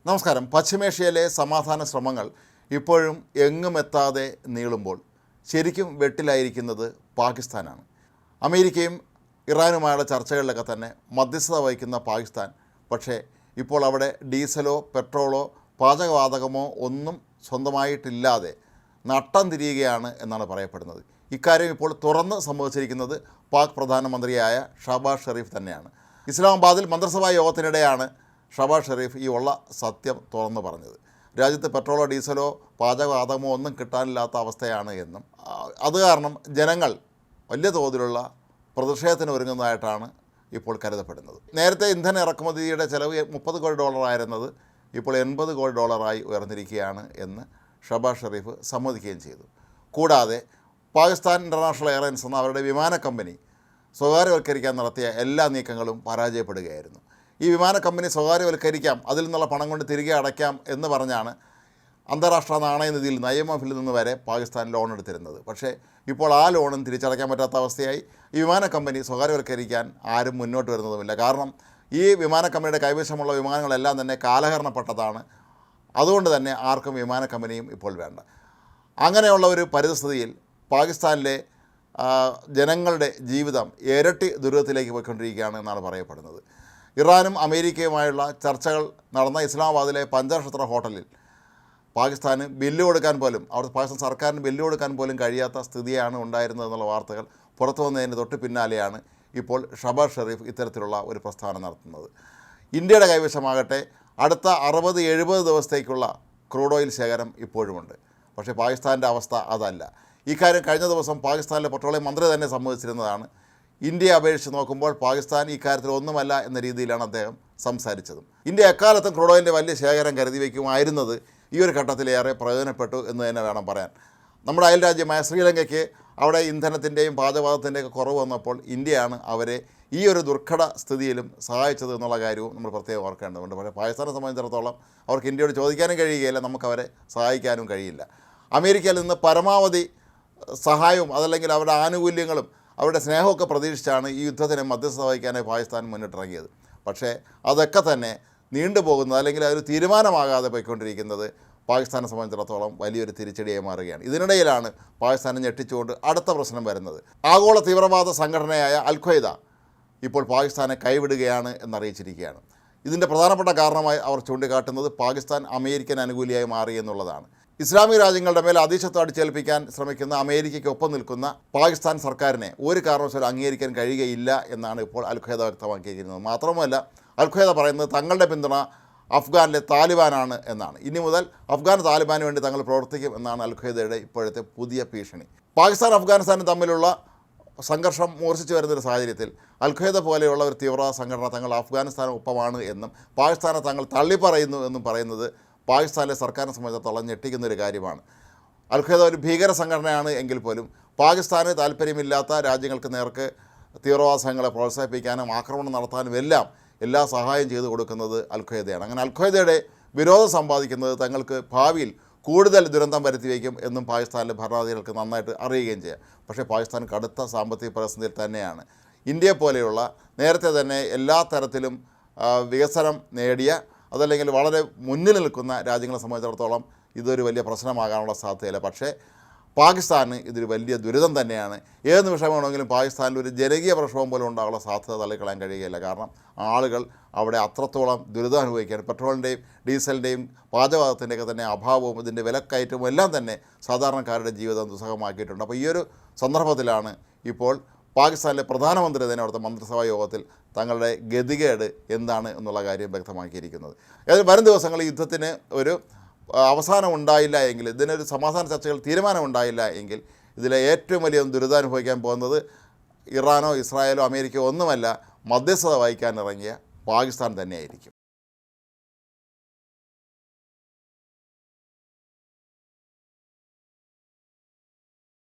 നമസ്കാരം. പശ്ചിമേഷ്യയിലെ സമാധാന ശ്രമങ്ങൾ ഇപ്പോഴും എങ്ങും എത്താതെ നീളുമ്പോൾ ശരിക്കും വെട്ടിലായിരിക്കുന്നത് പാകിസ്ഥാനാണ്. അമേരിക്കയും ഇറാനുമായുള്ള ചർച്ചകളിലൊക്കെ തന്നെ മധ്യസ്ഥത വഹിക്കുന്ന പാകിസ്ഥാൻ പക്ഷേ ഇപ്പോൾ അവിടെ ഡീസലോ പെട്രോളോ പാചകവാതകമോ ഒന്നും സ്വന്തമായിട്ടില്ലാതെ നട്ടം തിരിയുകയാണ് എന്നാണ് പറയപ്പെടുന്നത്. ഇക്കാര്യം ഇപ്പോൾ തുറന്ന് സമ്മതിച്ചിരിക്കുന്നത് പാക് പ്രധാനമന്ത്രിയായ ഷഹബാസ് ഷെരീഫ് തന്നെയാണ്. ഇസ്ലാമാബാദിൽ മന്ത്രിസഭാ യോഗത്തിനിടെയാണ് ഷഹബാസ് ഷെരീഫ് ഈ ഉള്ള സത്യം തുറന്നു പറഞ്ഞത്. രാജ്യത്ത് പെട്രോളോ ഡീസലോ പാചകവാതകമോ ഒന്നും കിട്ടാനില്ലാത്ത അവസ്ഥയാണ് എന്നും അത് കാരണം ജനങ്ങൾ വലിയ തോതിലുള്ള പ്രതിഷേധത്തിന് ഒരുങ്ങുന്നതായിട്ടാണ് ഇപ്പോൾ കരുതപ്പെടുന്നത്. നേരത്തെ ഇന്ധന ഇറക്കുമതിയുടെ ചെലവ് $30 കോടി ആയിരുന്നത് ഇപ്പോൾ $80 കോടി ഉയർന്നിരിക്കുകയാണ് എന്ന് ഷഹബാസ് ഷെരീഫ് സമ്മതിക്കുകയും ചെയ്തു. കൂടാതെ പാകിസ്ഥാൻ ഇൻ്റർനാഷണൽ എയർലൈൻസ് എന്ന അവരുടെ വിമാന കമ്പനി സ്വകാര്യവൽക്കരിക്കാൻ നടത്തിയ എല്ലാ നീക്കങ്ങളും പരാജയപ്പെടുകയായിരുന്നു. ഈ വിമാന കമ്പനി സ്വകാര്യവൽക്കരിക്കാം, അതിൽ നിന്നുള്ള പണം കൊണ്ട് തിരികെ അടയ്ക്കാം എന്ന് പറഞ്ഞാണ് അന്താരാഷ്ട്ര നാണയനിധിയിൽ IMF നിന്ന് വരെ പാകിസ്ഥാൻ ലോൺ എടുത്തിരുന്നത്. പക്ഷേ ഇപ്പോൾ ആ ലോണും തിരിച്ചടയ്ക്കാൻ പറ്റാത്ത അവസ്ഥയായി. ഈ വിമാന കമ്പനി സ്വകാര്യവൽക്കരിക്കാൻ ആരും മുന്നോട്ട് വരുന്നതുമില്ല. കാരണം ഈ വിമാന കമ്പനിയുടെ കൈവശമുള്ള വിമാനങ്ങളെല്ലാം തന്നെ കാലഹരണപ്പെട്ടതാണ്. അതുകൊണ്ട് തന്നെ ആർക്കും വിമാന കമ്പനിയും ഇപ്പോൾ വേണ്ട. അങ്ങനെയുള്ള ഒരു പരിസ്ഥിതിയിൽ പാകിസ്ഥാനിലെ ജനങ്ങളുടെ ജീവിതം ഇരട്ടി ദുരിതത്തിലേക്ക് പോയിക്കൊണ്ടിരിക്കുകയാണ് എന്നാണ് പറയപ്പെടുന്നത്. ഇറാനും അമേരിക്കയുമായുള്ള ചർച്ചകൾ നടന്ന ഇസ്ലാമാബാദിലെ പഞ്ചനക്ഷത്ര ഹോട്ടലിൽ പാകിസ്ഥാന് ബില്ല് കൊടുക്കാൻ പോലും പാകിസ്ഥാൻ സർക്കാരിന് ബില്ല് കൊടുക്കാൻ പോലും കഴിയാത്ത സ്ഥിതിയാണ് ഉണ്ടായിരുന്നതെന്നുള്ള വാർത്തകൾ പുറത്തു വന്നതിന് തൊട്ട് പിന്നാലെയാണ് ഇപ്പോൾ ഷഹബാസ് ഷെരീഫ് ഇത്തരത്തിലുള്ള ഒരു പ്രസ്താവന നടത്തുന്നത്. ഇന്ത്യയുടെ കൈവശമാകട്ടെ അടുത്ത 60-70 ദിവസത്തേക്കുള്ള ക്രൂഡ് ഓയിൽ ശേഖരം ഇപ്പോഴുമുണ്ട്. പക്ഷേ പാകിസ്ഥാൻ്റെ അവസ്ഥ അതല്ല. ഇക്കാര്യം കഴിഞ്ഞ ദിവസം പാകിസ്ഥാനിലെ പെട്രോളിയം മന്ത്രി തന്നെ സമ്മതിച്ചിരുന്നതാണ്. ഇന്ത്യയെ അപേക്ഷിച്ച് നോക്കുമ്പോൾ പാകിസ്ഥാൻ ഇക്കാര്യത്തിൽ ഒന്നുമല്ല എന്ന രീതിയിലാണ് അദ്ദേഹം സംസാരിച്ചതും. ഇന്ത്യ എക്കാലത്തും ക്രൂഡ് ഓയിലിൻ്റെ വലിയ ശേഖരം കരുതി വയ്ക്കുമായിരുന്നത് ഈ ഒരു ഘട്ടത്തിലേറെ പ്രയോജനപ്പെട്ടു എന്ന് തന്നെ വേണം പറയാൻ. നമ്മുടെ അയൽ രാജ്യമായ ശ്രീലങ്കയ്ക്ക് അവിടെ ഇന്ധനത്തിൻ്റെയും പാചകവാതകത്തിൻ്റെയൊക്കെ കുറവ് വന്നപ്പോൾ ഇന്ത്യയാണ് അവരെ ഈ ഒരു ദുർഘട സ്ഥിതിയിലും സഹായിച്ചത് എന്നുള്ള കാര്യവും നമ്മൾ പ്രത്യേകം ഓർക്കേണ്ടതുണ്ട്. പക്ഷേ പാകിസ്ഥാനെ സംബന്ധിച്ചിടത്തോളം അവർക്ക് ഇന്ത്യയോട് ചോദിക്കാനും കഴിയുകയില്ല, നമുക്കവരെ സഹായിക്കാനും കഴിയില്ല. അമേരിക്കയിൽ നിന്ന് പരമാവധി സഹായവും അതല്ലെങ്കിൽ അവരുടെ ആനുകൂല്യങ്ങളും അവരുടെ സ്നേഹമൊക്കെ പ്രതീക്ഷിച്ചാണ് ഈ യുദ്ധത്തിന് മധ്യസ്ഥത വഹിക്കാനായി പാകിസ്ഥാൻ മുന്നിട്ടിറങ്ങിയത്. പക്ഷേ അതൊക്കെ തന്നെ നീണ്ടുപോകുന്നത് അല്ലെങ്കിൽ അതൊരു തീരുമാനമാകാതെ പോയിക്കൊണ്ടിരിക്കുന്നത് പാകിസ്ഥാനെ സംബന്ധിച്ചിടത്തോളം വലിയൊരു തിരിച്ചടിയായി മാറുകയാണ്. ഇതിനിടയിലാണ് പാകിസ്ഥാനെ ഞെട്ടിച്ചുകൊണ്ട് അടുത്ത പ്രശ്നം വരുന്നത്. ആഗോള തീവ്രവാദ സംഘടനയായ അൽ-ഖ്വയ്ദ ഇപ്പോൾ പാകിസ്ഥാനെ കൈവിടുകയാണ് എന്നറിയിച്ചിരിക്കുകയാണ്. ഇതിൻ്റെ പ്രധാനപ്പെട്ട കാരണമായി അവർ ചൂണ്ടിക്കാട്ടുന്നത് പാകിസ്ഥാൻ അമേരിക്കൻ അനുകൂലിയായി മാറി എന്നുള്ളതാണ്. ഇസ്ലാമിക രാജ്യങ്ങളുടെ മേൽ അധീശത്വം അടിച്ചേൽപ്പിക്കാൻ ശ്രമിക്കുന്ന അമേരിക്കയ്ക്കൊപ്പം നിൽക്കുന്ന പാകിസ്ഥാൻ സർക്കാരിനെ ഒരു കാരണവശാലും അംഗീകരിക്കാൻ കഴിയുകയില്ല എന്നാണ് ഇപ്പോൾ അൽ-ഖ്വയ്ദ വ്യക്തമാക്കിയിരിക്കുന്നത്. മാത്രമല്ല അൽ-ഖ്വയ്ദ പറയുന്നത് തങ്ങളുടെ പിന്തുണ അഫ്ഗാനിലെ താലിബാനാണ് എന്നാണ്. ഇനി മുതൽ അഫ്ഗാൻ താലിബാന് വേണ്ടി തങ്ങൾ പ്രവർത്തിക്കും എന്നാണ് അൽ-ഖ്വയ്ദയുടെ ഇപ്പോഴത്തെ പുതിയ ഭീഷണി. പാകിസ്ഥാൻ അഫ്ഗാനിസ്ഥാനും തമ്മിലുള്ള സംഘർഷം മൂർച്ഛിച്ചു വരുന്നൊരു സാഹചര്യത്തിൽ അൽ-ഖ്വയ്ദ പോലെയുള്ള ഒരു തീവ്രവാദ സംഘടന തങ്ങൾ അഫ്ഗാനിസ്ഥാനൊപ്പമാണ് എന്നും പാകിസ്ഥാനെ തങ്ങൾ തള്ളിപ്പറയുന്നു എന്നും പറയുന്നത് പാകിസ്ഥാനിലെ സർക്കാരിനെ സംബന്ധിച്ചിടത്തോളം ഞെട്ടിക്കുന്നൊരു കാര്യമാണ്. അൽ-ഖ്വയ്ദ ഒരു ഭീകര സംഘടനയാണ് എങ്കിൽ പോലും പാകിസ്ഥാന് താല്പര്യമില്ലാത്ത രാജ്യങ്ങൾക്ക് നേർക്ക് തീവ്രവാദ സംഘങ്ങളെ പ്രോത്സാഹിപ്പിക്കാനും ആക്രമണം നടത്താനും എല്ലാ സഹായം ചെയ്തു കൊടുക്കുന്നത് അൽ-ഖ്വയ്ദയാണ്. അങ്ങനെ അൽ-ഖ്വയ്ദയുടെ വിരോധം സമ്പാദിക്കുന്നത് തങ്ങൾക്ക് ഭാവിയിൽ കൂടുതൽ ദുരന്തം വരുത്തി വയ്ക്കും എന്നും പാകിസ്ഥാനിലെ ഭരണാധികാരികൾക്ക് നന്നായിട്ട് അറിയുകയും ചെയ്യാം. പക്ഷേ പാകിസ്ഥാൻ കടുത്ത സാമ്പത്തിക പ്രതിസന്ധിയിൽ തന്നെയാണ്. ഇന്ത്യയെ പോലെയുള്ള നേരത്തെ തന്നെ എല്ലാ തരത്തിലും വികസനം നേടിയ അതല്ലെങ്കിൽ വളരെ മുന്നിൽ നിൽക്കുന്ന രാജ്യങ്ങളെ സംബന്ധിച്ചിടത്തോളം ഇതൊരു വലിയ പ്രശ്നമാകാനുള്ള സാധ്യതയില്ല. പക്ഷേ പാകിസ്ഥാന് ഇതൊരു വലിയ ദുരിതം തന്നെയാണ്. ഏത് നിമിഷം വേണമെങ്കിലും പാകിസ്ഥാനിൽ ഒരു ജനകീയ പ്രക്ഷോഭം പോലും ഉണ്ടാകാനുള്ള സാധ്യത തള്ളിക്കളയാൻ കഴിയുകയില്ല. കാരണം ആളുകൾ അവിടെ അത്രത്തോളം ദുരിതം അനുഭവിക്കുകയാണ്. പെട്രോളിൻ്റെയും ഡീസലിൻ്റെയും പാചകവാതകത്തിൻ്റെയൊക്കെ തന്നെ അഭാവവും ഇതിൻ്റെ വിലക്കയറ്റവും എല്ലാം തന്നെ സാധാരണക്കാരുടെ ജീവിതം ദുസ്സഹമാക്കിയിട്ടുണ്ട്. അപ്പോൾ ഈ ഒരു സന്ദർഭത്തിലാണ് ഇപ്പോൾ പാകിസ്ഥാനിലെ പ്രധാനമന്ത്രി തന്നെ അവിടുത്തെ മന്ത്രിസഭാ യോഗത്തിൽ തങ്ങളുടെ ഗതികേട് എന്താണ് എന്നുള്ള കാര്യം വ്യക്തമാക്കിയിരിക്കുന്നത്. ഏതായാലും വരും ദിവസങ്ങളിൽ യുദ്ധത്തിന് ഒരു അവസാനം ഉണ്ടായില്ല എങ്കിൽ, ഇതിനൊരു സമാധാന ചർച്ചകൾ തീരുമാനമുണ്ടായില്ല എങ്കിൽ ഇതിലെ ഏറ്റവും വലിയ ദുരിതം അനുഭവിക്കാൻ പോകുന്നത് ഇറാനോ ഇസ്രായേലോ അമേരിക്കയോ ഒന്നുമല്ല, മധ്യസ്ഥത വഹിക്കാനിറങ്ങിയ പാകിസ്ഥാൻ തന്നെയായിരിക്കും.